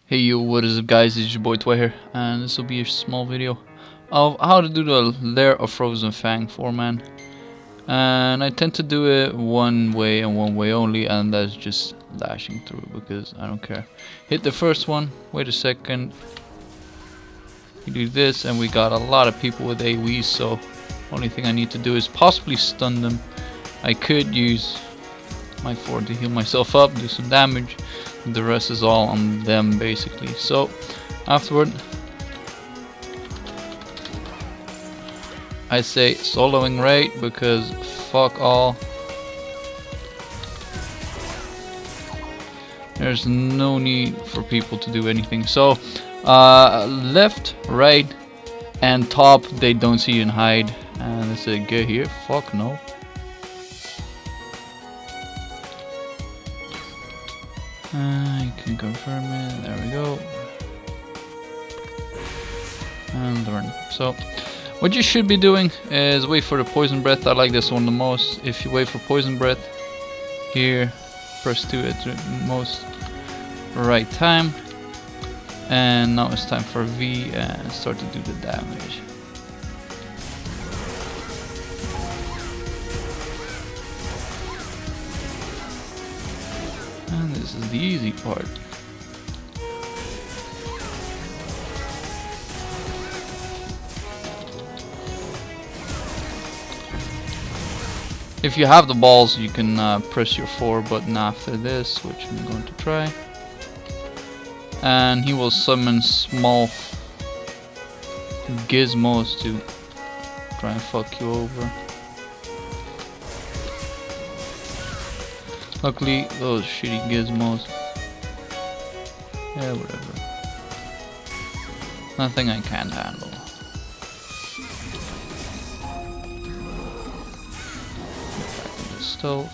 Hey yo, what is up guys, it's your boy Pve here, and this will be a small video of how to do the Lair of Frozen Fang 4-man. And I tend to do it one way and one way only, and that's just dashing through because I don't care. Hit the first one, wait a second, you do this, and we got a lot of people with AoEs, so only thing I need to do is possibly stun them. I could use my 4 to heal myself up, do some damage. The rest is all on them basically. So afterward I say soloing right because fuck all. There's no need for people to do anything. So left, right and top, they don't see you and hide, and they say get here, fuck no. You can confirm it, there we go. And run. So what you should be doing is wait for the poison breath. I like this one the most. If you wait for poison breath here, press 2 at the most right time, and now it's time for V and start to do the damage. And this is the easy part. If you have the balls, you can press your 4 button after this, which I'm going to try. And he will summon small gizmos to try and fuck you over. Luckily, those shitty gizmos. Yeah, whatever. Nothing I can't handle. Back in the stove.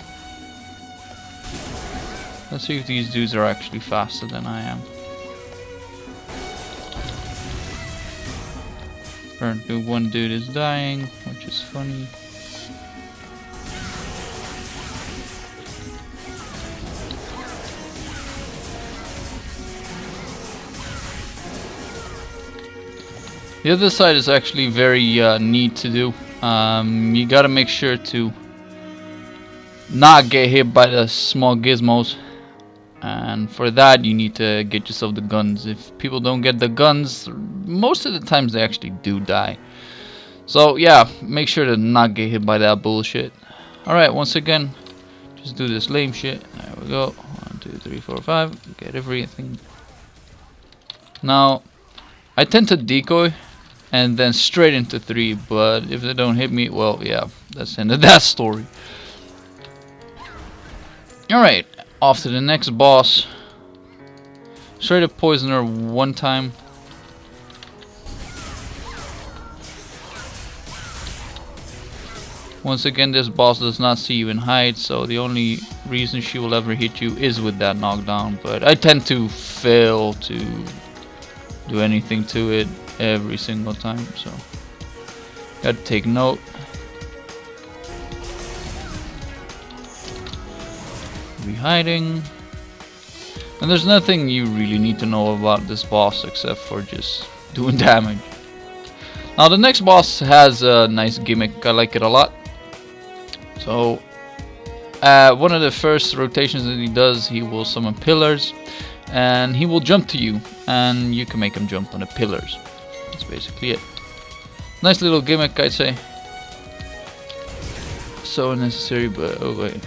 Let's see if these dudes are actually faster than I am. Apparently, one dude is dying, which is funny. The other side is actually very neat to do. You gotta make sure to not get hit by the small gizmos, and for that you need to get yourself the guns. If people don't get the guns, most of the times they actually do die. So yeah, make sure to not get hit by that bullshit. Alright, once again, just do this lame shit. There we go. 1, 2, 3, 4, 5. Get everything. Now, I tend to decoy and then straight into 3, but if they don't hit me, well, yeah, that's the end of that story. Alright, off to the next boss. Straight up poisoner one time. Once again, this boss does not see you and hide, so the only reason she will ever hit you is with that knockdown, but I tend to fail to do anything to it every single time, so gotta take note. Be hiding, and there's nothing you really need to know about this boss except for just doing damage. Now the next boss has a nice gimmick. I like it a lot. So one of the first rotations that he does, he will summon pillars and he will jump to you, and you can make him jump on the pillars. That's basically it. Nice little gimmick, I'd say. So unnecessary, but oh wait.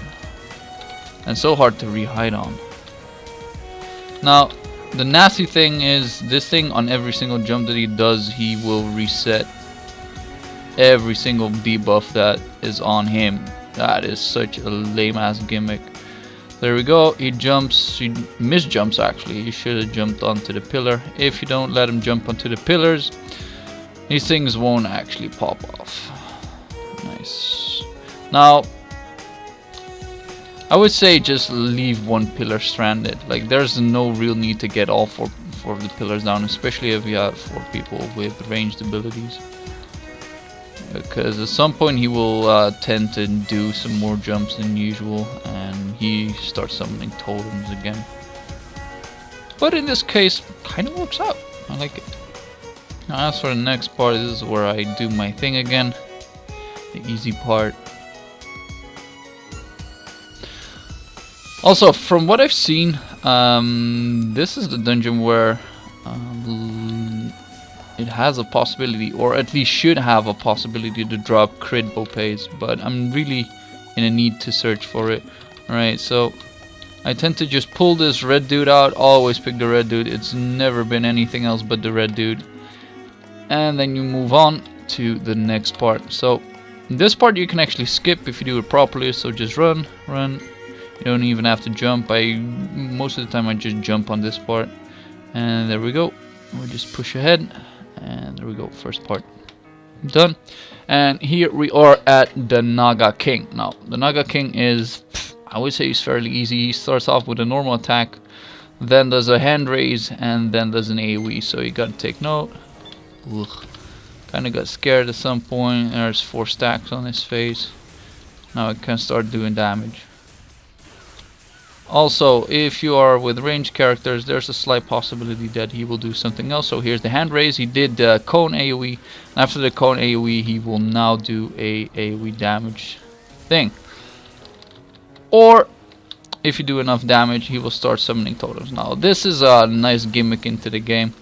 And so hard to re-hide on. Now, the nasty thing is, this thing on every single jump that he does, he will reset every single debuff that is on him. That is such a lame ass gimmick. There we go, he jumps, he misjumps actually, he should have jumped onto the pillar. If you don't let him jump onto the pillars, these things won't actually pop off. Nice. Now, I would say just leave one pillar stranded. Like, there's no real need to get all four of the pillars down, especially if you have 4 people with ranged abilities. Because at some point he will tend to do some more jumps than usual, and he starts summoning totems again. but in this case, kind of works out. I like it. Now as for the next part, this is where I do my thing again. The easy part. Also, from what I've seen, this is the dungeon where it has a possibility, or at least should have a possibility to drop crit Pves, but I'm really in a need to search for it. Alright, so I tend to just pull this red dude out, always pick the red dude, it's never been anything else but the red dude. And then you move on to the next part. So this part you can actually skip if you do it properly, so just run. You don't even have to jump. Most of the time I just jump on this part. And there we go. We just push ahead. And there we go, first part done. And here we are at the Naga King. Now, the Naga King is, I would say he's fairly easy. He starts off with a normal attack, then does a hand raise, and then does an AoE. So you gotta take note. Kinda got scared at some point. There's 4 stacks on his face. Now it can start doing damage. Also, if you are with ranged characters, there's a slight possibility that he will do something else. So here's the hand raise. He did the cone AoE. After the cone AoE, he will now do a AoE damage thing. Or if you do enough damage, he will start summoning totems. Now this is a nice gimmick into the game.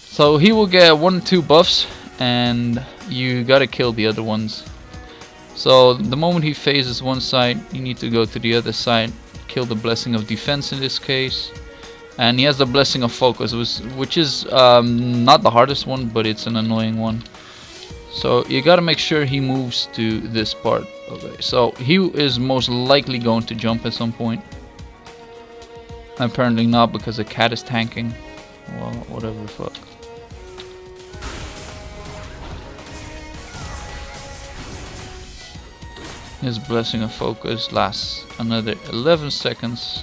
So he will get 1 or 2 buffs, and you gotta kill the other ones. So the moment he phases one side, you need to go to the other side. Kill the blessing of defense in this case, and he has the blessing of focus, which is not the hardest one, but it's an annoying one. So you gotta make sure he moves to this part. Okay, so he is most likely going to jump at some point. Apparently not, because the cat is tanking. Well, whatever the fuck. His blessing of focus lasts another 11 seconds.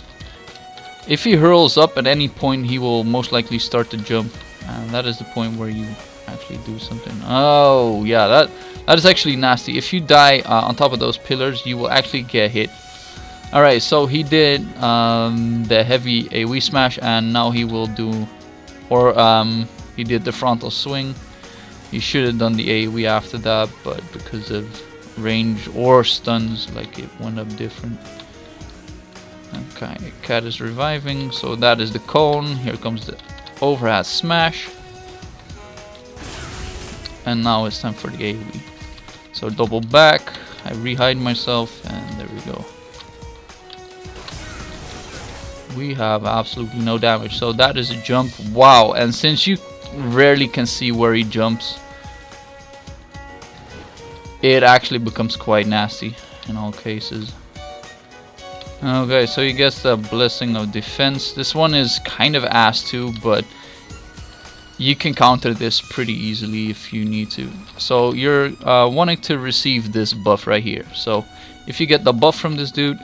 If he hurls up at any point, he will most likely start to jump, and that is the point where you actually do something. Oh yeah, that is actually nasty. If you die on top of those pillars, you will actually get hit. Alright, so he did the heavy AoE smash, and now he will do, or he did the frontal swing. He should have done the AoE after that, but because of range or stuns, like, it went up different. Okay, cat is reviving, so that is the cone. Here comes the overhead smash, and now it's time for the AoE. So double back, I re-hide myself, and there we go. We have absolutely no damage, so that is a jump. Wow, and since you rarely can see where he jumps, it actually becomes quite nasty in all cases. Okay, so he gets the blessing of defense. This one is kind of ass too, but you can counter this pretty easily if you need to. So you're wanting to receive this buff right here. So if you get the buff from this dude,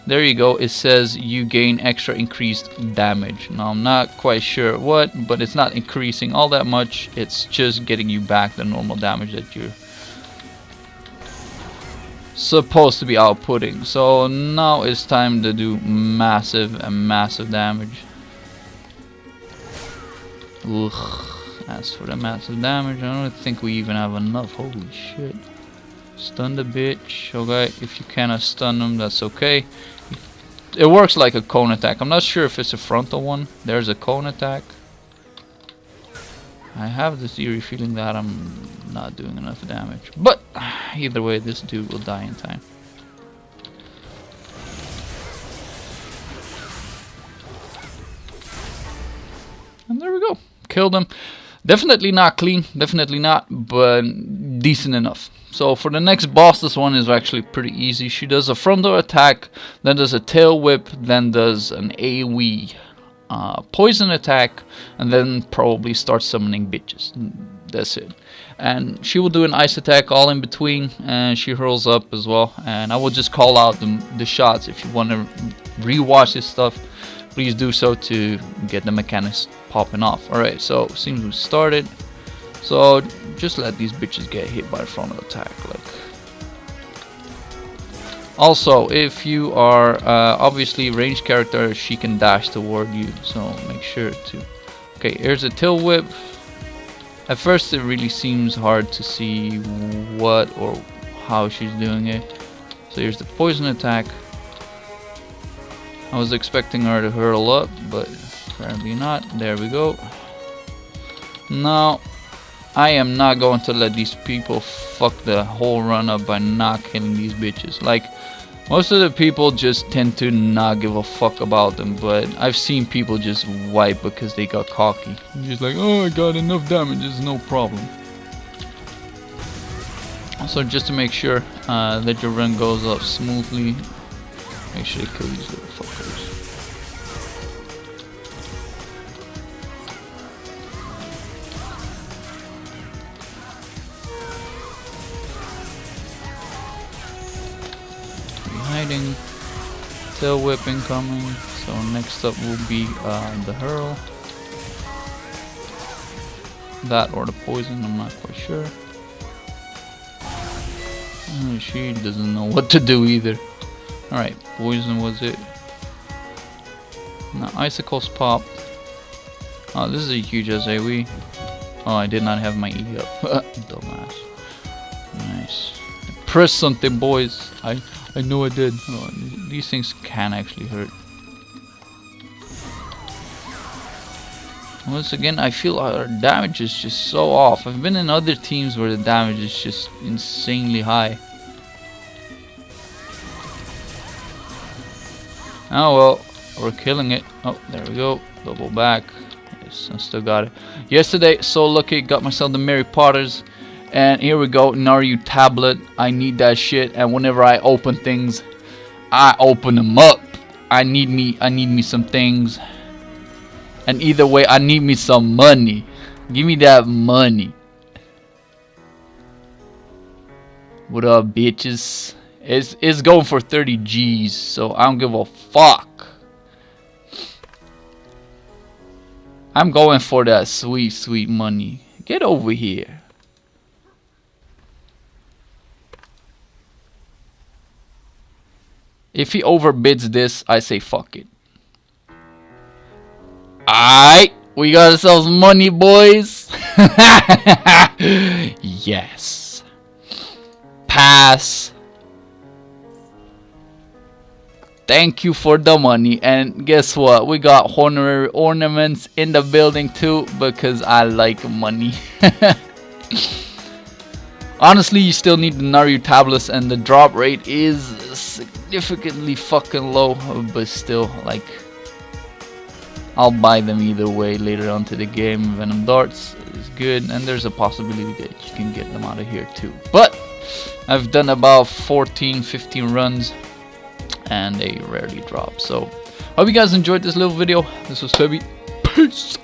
there you go. It says you gain extra increased damage. Now I'm not quite sure what, but it's not increasing all that much. It's just getting you back the normal damage that you're supposed to be outputting. So now it's time to do massive damage. Ugh. As for the massive damage, I don't think we even have enough. Holy shit. Stun the bitch. Okay, if you cannot stun them, that's okay. It works like a cone attack. I'm not sure if it's a frontal one. There's a cone attack. I have this eerie feeling that I'm not doing enough damage, but either way, this dude will die in time. And there we go, killed him. Definitely not clean, definitely not, but decent enough. So for the next boss, this one is actually pretty easy. She does a frontal attack, then does a tail whip, then does an AoE poison attack, and then probably start summoning bitches. That's it. And she will do an ice attack all in between, and she hurls up as well. And I will just call out the shots. If you want to rewatch this stuff, please do so to get the mechanics popping off. Alright, so seems we started. So just let these bitches get hit by a frontal attack. Like, Also, if you are obviously ranged character, she can dash toward you, so make sure to. Okay, here's a tail whip. At first it really seems hard to see what or how she's doing it. So here's the poison attack. I was expecting her to hurl up, but apparently not. There we go. Now I am not going to let these people fuck the whole run up by not killing these bitches. Like, most of the people just tend to not give a fuck about them, but I've seen people just wipe because they got cocky. Just like, oh, I got enough damage, it's no problem. So just to make sure that your run goes up smoothly, make sure you kill these little fuckers. Hiding, tail whip incoming. So next up will be the hurl, that or the poison. I'm not quite sure. She doesn't know what to do either. All right, poison was it. Now icicles pop. Oh, this is a huge AoE. Oh, I did not have my E up. Dumbass. Nice. Press something, boys. I know I did. Oh, these things can actually hurt. Once again, I feel our damage is just so off. I've been in other teams where the damage is just insanely high. Oh well, we're killing it. Oh, there we go. Double back. Yes, I still got it. Yesterday, so lucky, got myself the Mary Potters. And here we go, Naru tablet. I need that shit. And whenever I open things, I open them up. I need me some things. And either way, I need me some money. Give me that money. What up, bitches? It's going for 30 G's, so I don't give a fuck. I'm going for that sweet, sweet money. Get over here. If he overbids this, I say fuck it. Alright, we got ourselves money, boys. Yes. Pass. Thank you for the money. And guess what? We got honorary ornaments in the building too, because I like money. Honestly, you still need the Naru tablets, and the drop rate is significantly fucking low, but still, like, I'll buy them either way later on to the game. Venom darts is good, and there's a possibility that you can get them out of here too. But I've done about 14-15 runs, and they rarely drop. So hope you guys enjoyed this little video. This was Pve. Peace.